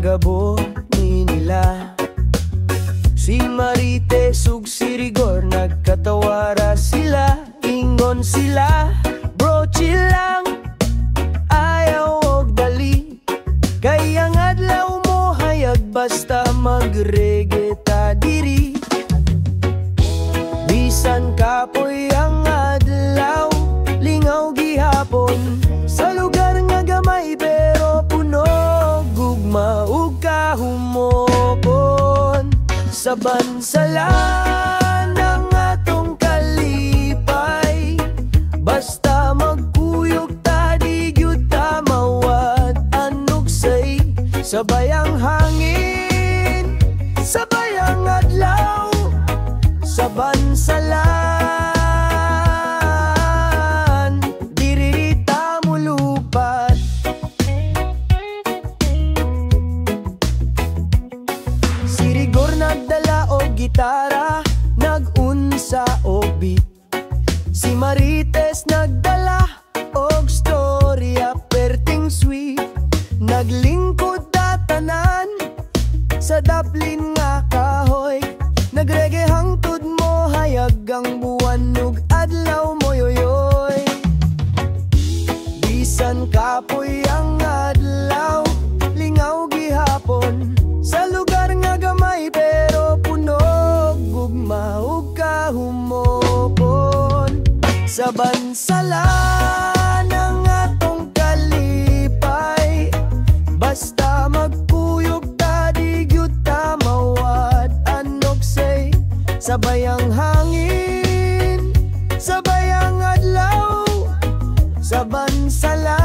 nagabo ni nila. Si Marites ug si Rigor nagkatawara sila. Ingon sila, bro chill lang, ayaw og dali. Kaya ang adlaw mo hayag basta mag-reggae ta diri. Bisan kapoy ang adlaw, lingaw gihapon. Sa lugar nga gamay pero puno gugma ug kahumokon. Sa bansalan ang atong kalipay, basta magkuyog ta di gyud ta mawad anugsay. Sabay ang hangin, sabay ang adlaw, sa bansalan diri ta mulupat. Si Rigor nagdala og gitara, nagunsa og beat. Si Marites nagdala og storya perting sweet. Naglingkod ta tanan sa daplin nga kahoy. Nagreggae hangtod mo hayag ang buwan ug adlaw mo yoyoy. Bisan kapoy ang adlaw, lingaw gihapon. Sa lugar nga gamay pero puno gugma ug kahumokon. Sa bansalan ang atong kalipay, basta magkuyog ta di gyud ta mawad anugsay. Sabay ang hangin, sabay ang adlaw, sa bansalan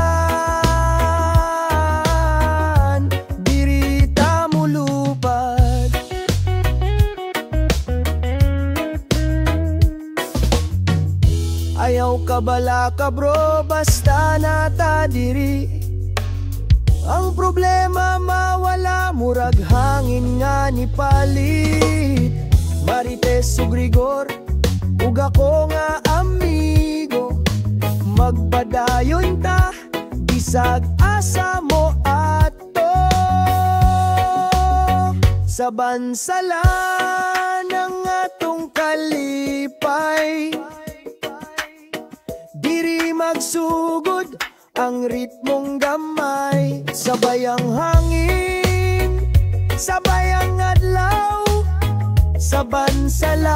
diri ta mulupad. Ayaw ka bala ka bro, basta nata diri. Ang problema mawala, murag hangin nga ni palit. Marites ug Rigor, ug ako nga amigo, magpadayon ta, bisag asa mo ato. Sa bansalan ang atong kalipay, diri magsugod ang ritmong gamay. Sabay ang hangin, sabay ang adlaw, sa bansalan